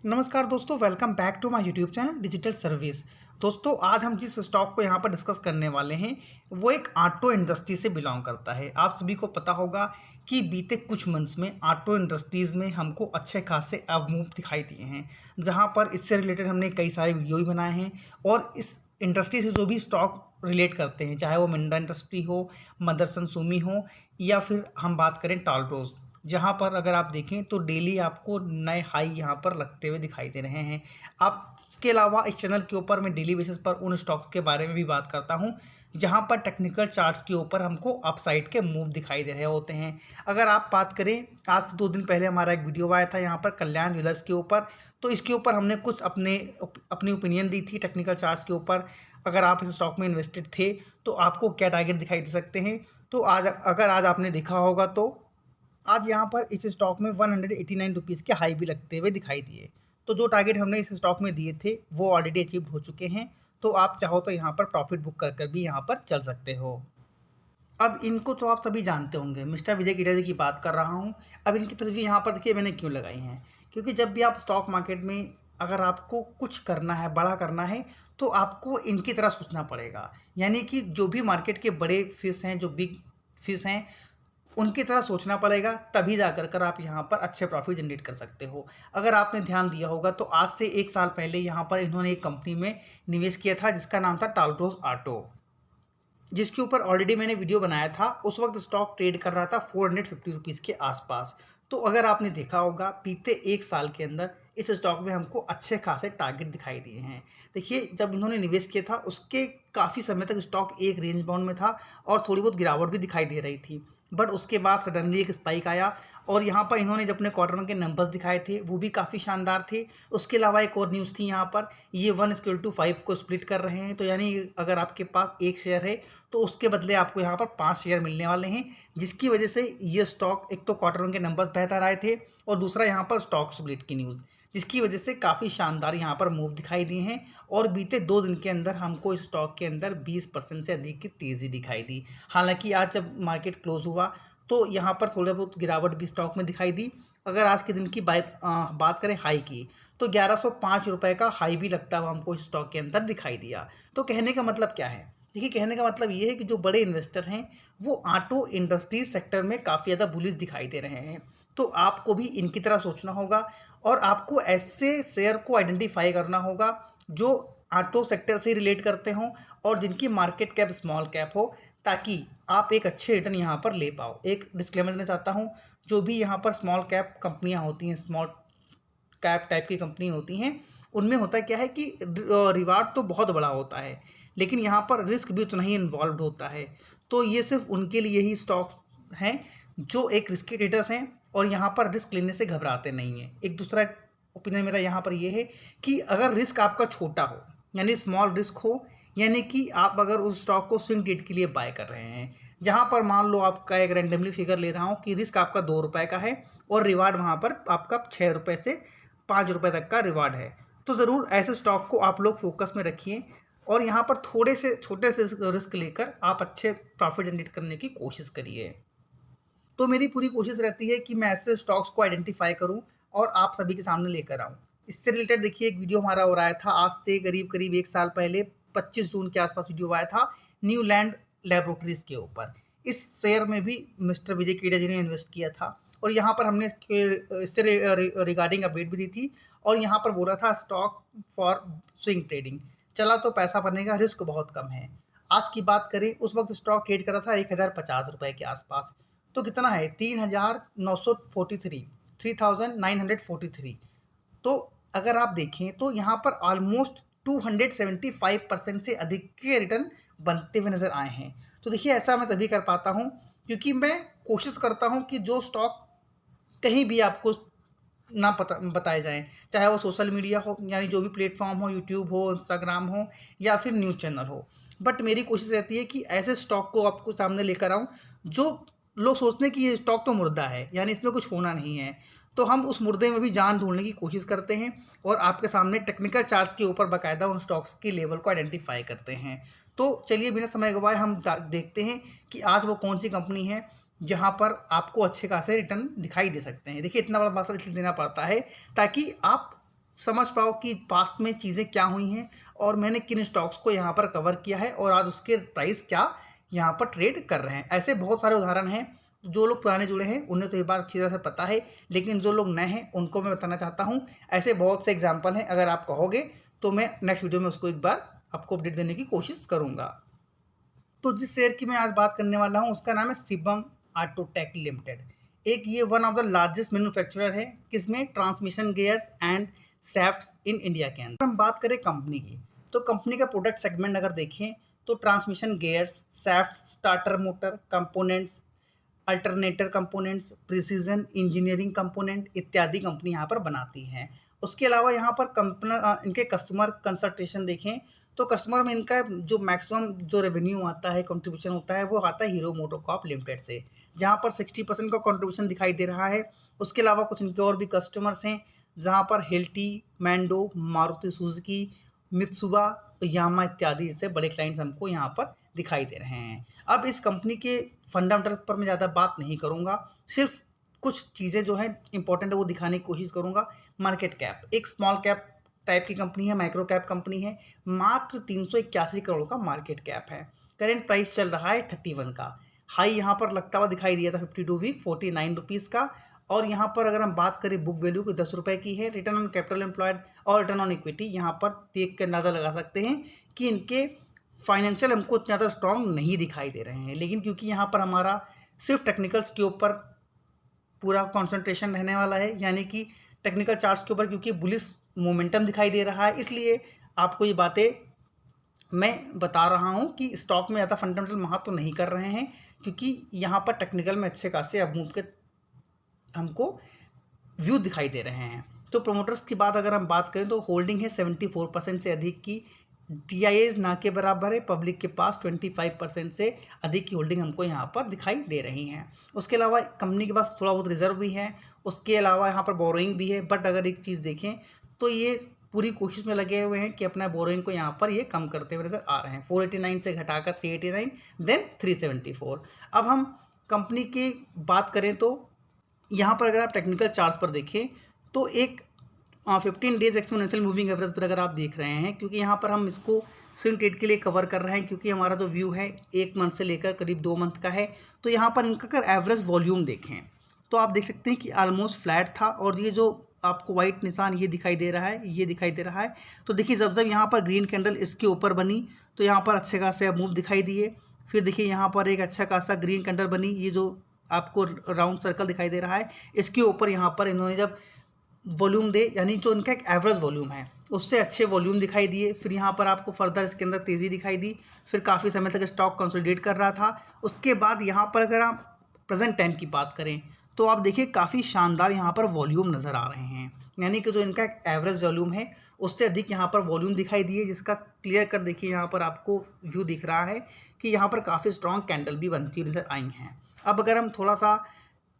नमस्कार दोस्तों, welcome back to my YouTube channel digital service. दोस्तों, आज हम जिस स्टॉक को यहाँ पर डिस्कस करने वाले हैं वो एक ऑटो इंडस्ट्री से बिलोंग करता है। आप सभी को पता होगा कि बीते कुछ मंथ्स में ऑटो इंडस्ट्रीज़ में हमको अच्छे खासे अवमूव दिखाई दिए हैं, जहाँ पर इससे रिलेटेड हमने कई सारे वीडियो भी बनाए हैं। और इस इंडस्ट्री से जो भी स्टॉक रिलेट करते हैं, चाहे वो मिंडा इंडस्ट्री हो, मदरसन सुमी हो, या फिर हम बात करें टालरोज, जहाँ पर अगर आप देखें तो डेली आपको नए हाई यहाँ पर लगते हुए दिखाई दे रहे हैं। आप इसके अलावा इस चैनल के ऊपर मैं डेली बेसिस पर उन स्टॉक्स के बारे में भी बात करता हूँ जहाँ पर टेक्निकल चार्ट्स के ऊपर हमको अपसाइड के मूव दिखाई दे रहे होते हैं। अगर आप बात करें, आज से 2 दिन पहले हमारा एक वीडियो आया था यहाँ पर कल्याण ज्वेलर्स के ऊपर, तो इसके ऊपर हमने कुछ अपनी ओपिनियन दी थी टेक्निकल चार्ट्स के ऊपर। अगर आप इस स्टॉक में इन्वेस्टेड थे तो आपको क्या टारगेट दिखाई दे सकते हैं। तो आज आपने देखा होगा तो आज यहाँ पर इस स्टॉक में 189 रुपीज़ के हाई भी लगते हुए दिखाई दिए। तो जो टारगेट हमने इस स्टॉक में दिए थे वो ऑलरेडी अचीव हो चुके हैं। तो आप चाहो तो यहाँ पर प्रॉफिट बुक कर भी यहाँ पर चल सकते हो। अब इनको तो आप सभी जानते होंगे, मिस्टर विजय गिरा जी की बात कर रहा हूँ। अब इनकी तस्वीर यहाँ पर देखिए मैंने क्यों लगाई हैं, क्योंकि जब भी आप स्टॉक मार्केट में अगर आपको कुछ करना है, बड़ा करना है, तो आपको इनकी तरह सोचना पड़ेगा। यानी कि जो भी मार्केट के बड़े फिश हैं, जो बिग फिश हैं, उनकी तरह सोचना पड़ेगा, तभी जाकर कर आप यहाँ पर अच्छे प्रॉफिट जनरेट कर सकते हो। अगर आपने ध्यान दिया होगा तो आज से 1 साल पहले यहाँ पर इन्होंने एक कंपनी में निवेश किया था जिसका नाम था टालरोज ऑटो, जिसके ऊपर ऑलरेडी मैंने वीडियो बनाया था। उस वक्त स्टॉक ट्रेड कर रहा था 450 रुपीज़ के आसपास। तो अगर आपने देखा होगा बीते 1 साल के अंदर इस स्टॉक में हमको अच्छे खासे टारगेट दिखाई दिए हैं। देखिए, जब इन्होंने निवेश किया था उसके काफ़ी समय तक स्टॉक एक रेंज बाउंड में था और थोड़ी बहुत गिरावट भी दिखाई दे रही थी। बट उसके बाद सडनली एक स्पाइक आया और यहाँ पर इन्होंने जब अपने क्वार्टर के नंबर्स दिखाए थे वो भी काफ़ी शानदार थे। उसके अलावा एक और न्यूज़ थी यहाँ पर, ये 1:5 को स्प्लिट कर रहे हैं। तो यानी अगर आपके पास एक शेयर है तो उसके बदले आपको यहाँ पर 5 शेयर मिलने वाले हैं, जिसकी वजह से ये स्टॉक, एक तो क्वार्टर के नंबर्स बेहतर आए थे और दूसरा यहाँ पर स्टॉक स्प्लिट की न्यूज़, जिसकी वजह से काफ़ी शानदार यहाँ पर मूव दिखाई दिए हैं। और बीते 2 दिन के अंदर हमको इस स्टॉक के अंदर 20% से अधिक की तेज़ी दिखाई दी। हालांकि आज जब मार्केट क्लोज हुआ तो यहाँ पर थोड़ा बहुत गिरावट भी स्टॉक में दिखाई दी। अगर आज के दिन की बात करें हाई की, तो 1105 रुपये का हाई भी लगता हुआ हमको इस स्टॉक के अंदर दिखाई दिया। तो कहने का मतलब क्या है? देखिए, कहने का मतलब ये है कि जो बड़े इन्वेस्टर हैं वो ऑटो इंडस्ट्रीज सेक्टर में काफ़ी ज़्यादा बुलिश दिखाई दे रहे हैं। तो आपको भी इनकी तरह सोचना होगा और आपको ऐसे शेयर को आइडेंटिफाई करना होगा जो ऑटो सेक्टर से रिलेट करते हों और जिनकी मार्केट कैप स्मॉल कैप हो, ताकि आप एक अच्छे रिटर्न यहाँ पर ले पाओ। एक डिस्क्लेमर देना चाहता हूँ, जो भी यहाँ पर स्मॉल कैप कंपनियाँ होती हैं, स्मॉल कैप टाइप की कंपनी होती हैं, उनमें होता क्या है कि रिवार्ड तो बहुत बड़ा होता है, लेकिन यहाँ पर रिस्क भी उतना ही इन्वॉल्व होता है। तो ये सिर्फ उनके लिए ही स्टॉक हैं जो एक रिस्की ट्रेडर्स हैं और यहाँ पर रिस्क लेने से घबराते नहीं हैं। एक दूसरा ओपिनियन मेरा यहाँ पर ये है कि अगर रिस्क आपका छोटा हो, यानी स्मॉल रिस्क हो, यानी कि आप अगर उस स्टॉक को स्विंग ट्रेड के लिए बाय कर रहे हैं, जहाँ पर मान लो आपका एक रैंडमली फिगर ले रहा हूँ कि रिस्क आपका 2 रुपये का है और रिवार्ड वहाँ पर आपका 6 रुपये से 5 रुपये तक का रिवार्ड है, तो ज़रूर ऐसे स्टॉक को आप लोग फोकस में रखिए और यहाँ पर थोड़े से छोटे से रिस्क लेकर आप अच्छे प्रॉफिट जनरेट करने की कोशिश करिए। तो मेरी पूरी कोशिश रहती है कि मैं ऐसे स्टॉक्स को आइडेंटिफाई करूं और आप सभी के सामने लेकर आऊं। इससे रिलेटेड देखिए, एक वीडियो हमारा हो रहा था आज से करीब करीब 1 साल पहले, 25 जून के आसपास वीडियो आया था न्यू लैंड लेबोरेटरीज के ऊपर। इस शेयर में भी मिस्टर विजय केडिया जी ने इन्वेस्ट किया था और यहाँ पर हमने इससे रिगार्डिंग अपडेट भी दी थी और यहाँ पर बोला था स्टॉक फॉर स्विंग ट्रेडिंग, चला तो पैसा बनेगा, रिस्क बहुत कम है। आज की बात करें, उस वक्त स्टॉक ट्रेड कर रहा था 1050 रुपये के आसपास। तो कितना है, 3943, 3943। तो अगर आप देखें तो यहाँ पर ऑलमोस्ट 275% से अधिक के रिटर्न बनते हुए नज़र आए हैं। तो देखिए, ऐसा मैं तभी कर पाता हूँ क्योंकि मैं कोशिश करता हूँ कि जो स्टॉक कहीं भी आपको ना पता बताए जाएँ, चाहे वो सोशल मीडिया हो, यानी जो भी प्लेटफ़ॉर्म हो, यूट्यूब हो, इंस्टाग्राम हो या फिर न्यूज़ चैनल हो। बट मेरी कोशिश रहती है कि ऐसे स्टॉक को आपको सामने लेकर आऊँ, जो लोग सोचते हैं कि ये स्टॉक तो मुर्दा है, यानी इसमें कुछ होना नहीं है। तो हम उस मुर्दे में भी जान ढूँढने की कोशिश करते हैं और आपके सामने टेक्निकल चार्ट्स के ऊपर बाकायदा उन स्टॉक्स के लेवल को आइडेंटिफ़ाई करते हैं। तो चलिए बिना समय गवाए हम देखते हैं कि आज वो कौन-सी कंपनी है जहाँ पर आपको अच्छे खासे रिटर्न दिखाई दे सकते हैं। देखिए, इतना बड़ा भाषण इसलिए देना पड़ता है ताकि आप समझ पाओ कि पास्ट में चीज़ें क्या हुई हैं और मैंने किन स्टॉक्स को यहाँ पर कवर किया है और आज उसके प्राइस क्या यहाँ पर ट्रेड कर रहे हैं। ऐसे बहुत सारे उदाहरण हैं। जो लोग पुराने जुड़े हैं उन्हें तो ये बात अच्छी तरह से पता है, लेकिन जो लोग नए हैं उनको मैं बताना चाहता हूँ। ऐसे बहुत से एग्जाम्पल हैं, अगर आप कहोगे तो मैं नेक्स्ट वीडियो में उसको एक बार आपको अपडेट देने की कोशिश करूँगा। तो जिस शेयर की मैं आज बात करने वाला हूँ उसका नाम है शिवम ऑटोटेक लिमिटेड। एक ये one of the largest manufacturer है किसमें, transmission gears and shafts in India के अंदर। हम बात करें कंपनी की, तो कंपनी का प्रोडक्ट सेगमेंट अगर देखें तो transmission gears, shafts, starter motor components, alternator components, precision engineering component इत्यादि कंपनी यहाँ पर बनाती हैं। उसके अलावा यहाँ पर इनके कस्टमर कंसल्टेशन देखें तो कस्टमर में इनका जो मैक्सिमम जो रेवेन्यू आता है, कंट्रीब्यूशन होता है, वो आता है हीरो मोटोकॉर्प लिमिटेड से, जहाँ पर 60% का कंट्रीब्यूशन दिखाई दे रहा है। उसके अलावा कुछ इनके और भी कस्टमर्स हैं, जहाँ पर हिल्टी, मैंडो, मारुति सुजुकी, मित्सुबा, यामा इत्यादि जैसे बड़े क्लाइंट्स हमको यहाँ पर दिखाई दे रहे हैं। अब इस कंपनी के फंडामेंटल पर मैं ज़्यादा बात नहीं करूँगा, सिर्फ कुछ चीज़ें जो हैं इंपॉर्टेंट है वो दिखाने की कोशिश करूँगा। मार्केट कैप, एक स्मॉल कैप टाइप की कंपनी है, माइक्रो कैप कंपनी है। मात्र 381 करोड़ का मार्केट कैप है। करेंट प्राइस चल रहा है 31 का। हाई यहाँ पर लगता हुआ दिखाई दिया था 52 वीक 49 रुपीज़ का। और यहाँ पर अगर हम बात करें बुक वैल्यू की 10 रुपये की है। रिटर्न ऑन कैपिटल एम्प्लॉयड और रिटर्न ऑन इक्विटी यहाँ पर देख कर अंदाज़ा लगा सकते हैं कि इनके फाइनेंशियल हमको ज़्यादा स्ट्रॉन्ग नहीं दिखाई दे रहे हैं, लेकिन क्योंकि यहाँ पर हमारा सिर्फ टेक्निकल्स के ऊपर पूरा कॉन्सेंट्रेशन रहने वाला है, यानी कि टेक्निकल चार्ट्स के ऊपर, क्योंकि बुलिश मोमेंटम दिखाई दे रहा है, इसलिए आपको ये बातें मैं बता रहा हूँ कि स्टॉक में ज़्यादा फंडामेंटल महत्व तो नहीं कर रहे हैं, क्योंकि यहाँ पर टेक्निकल में अच्छे खासे अब मूव के हमको व्यू दिखाई दे रहे हैं। तो प्रोमोटर्स की बात अगर हम बात करें तो होल्डिंग है 74% से अधिक की। DIAs ना के बराबर है, पब्लिक के पास 25% से अधिक की होल्डिंग हमको यहाँ पर दिखाई दे रही हैं। उसके अलावा कंपनी के पास थोड़ा बहुत रिजर्व भी है, उसके अलावा यहाँ पर बोरोइंग भी है। बट अगर एक चीज़ देखें तो ये पूरी कोशिश में लगे हुए हैं कि अपना बोरोइंग को यहाँ पर ये कम करते हुए नजर आ रहे हैं। 489 से घटाकर 389, देन 374। अब हम कंपनी की बात करें तो यहाँ पर अगर आप टेक्निकल चार्ट्स पर देखें तो एक 15 डेज एक्सपोनेंशियल मूविंग एवरेज पर अगर आप देख रहे हैं, क्योंकि यहाँ पर हम इसको स्विंग ट्रेड के लिए कवर कर रहे हैं, क्योंकि हमारा जो व्यू है 1 मंथ से लेकर करीब 2 मंथ का है। तो यहाँ पर इनका अगर एवरेज वॉल्यूम देखें तो आप देख सकते हैं कि ऑलमोस्ट फ्लैट था, और ये जो आपको वाइट निशान ये दिखाई दे रहा है, ये दिखाई दे रहा है। तो देखिए जब जब यहाँ पर ग्रीन कैंडल इसके ऊपर बनी तो यहाँ पर अच्छे खासे मूव दिखाई दिए। फिर देखिए यहाँ पर एक अच्छा खासा ग्रीन कैंडल बनी, ये जो आपको राउंड सर्कल दिखाई दे रहा है, इसके ऊपर यहाँ पर इन्होंने जब वॉल्यूम दे, यानी जो इनका एक एवरेज वॉल्यूम है उससे अच्छे वॉल्यूम दिखाई दिए। फिर यहाँ पर आपको फर्दर इसके अंदर तेज़ी दिखाई दी। फिर काफ़ी समय तक स्टॉक कंसोलिडेट कर रहा था। उसके बाद यहाँ पर अगर आप प्रेजेंट टाइम की बात करें तो आप देखिए काफ़ी शानदार यहाँ पर वॉल्यूम नज़र आ रहे हैं, यानी कि जो इनका एक एवरेज वॉल्यूम है उससे अधिक यहाँ पर वॉल्यूम दिखाई दिए, जिसका क्लियर कर देखिए यहाँ पर आपको व्यू दिख रहा है कि यहाँ पर काफ़ी स्ट्रॉन्ग कैंडल भी बनती हुई नज़र आई हैं। अब अगर हम थोड़ा सा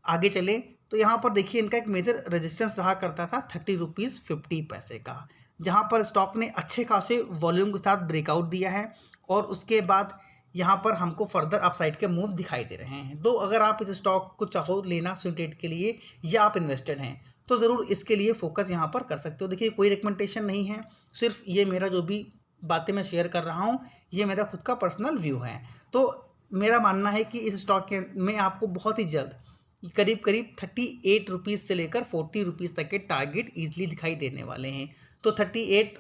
आगे चले तो यहाँ पर देखिए इनका एक मेजर रेजिस्टेंस रहा करता था 30.50 का, जहाँ पर स्टॉक ने अच्छे खासे वॉल्यूम के साथ ब्रेकआउट दिया है, और उसके बाद यहाँ पर हमको फर्दर अपसाइड के मूव दिखाई दे रहे हैं। तो अगर आप इस स्टॉक को चाहो लेना स्विंग ट्रेड के लिए या आप इन्वेस्टेड हैं तो ज़रूर इसके लिए फोकस यहाँ पर कर सकते हो। देखिए कोई रिकमेंडेशन नहीं है, सिर्फ ये मेरा जो भी बातें मैं शेयर कर रहा हूँ ये मेरा खुद का पर्सनल व्यू है। तो मेरा मानना है कि इस स्टॉक के में आपको बहुत ही जल्द करीब 38 रुपीज़ से लेकर 40 रुपीज़ तक के टारगेट ईजिली दिखाई देने वाले हैं। तो 38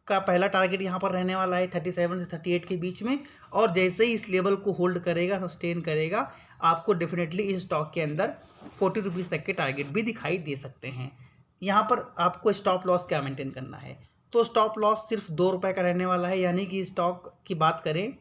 का पहला टारगेट यहाँ पर रहने वाला है 37 से 38 के बीच में, और जैसे ही इस लेवल को होल्ड करेगा, सस्टेन करेगा, आपको डेफिनेटली इस स्टॉक के अंदर 40 रुपीज़ तक के टारगेट भी दिखाई दे सकते हैं। यहाँ पर आपको स्टॉप लॉस क्या मेंटेन करना है, तो स्टॉप लॉस सिर्फ 2 रुपये का रहने वाला है, यानी कि स्टॉक की बात करें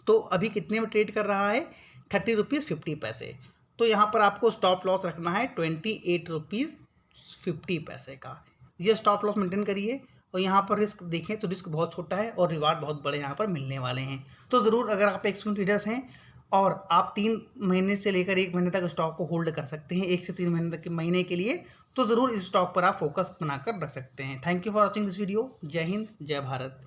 तो अभी कितने में ट्रेड कर रहा है 30.50 तो यहाँ पर आपको स्टॉप लॉस रखना है 28.50 का। ये स्टॉप लॉस मेंटेन करिए, और यहाँ पर रिस्क देखें तो रिस्क बहुत छोटा है और रिवार्ड बहुत बड़े यहाँ पर मिलने वाले हैं। तो ज़रूर अगर आप एक्सपीरियंस ट्रेडर्स हैं और आप 3 महीने से लेकर 1 महीने तक स्टॉक को होल्ड कर सकते हैं, 1 से 3 महीने तक के महीने के लिए, तो ज़रूर इस स्टॉक पर आप फोकस बनाकर रख सकते हैं। Thank you for watching this video. जय हिंद, जय भारत।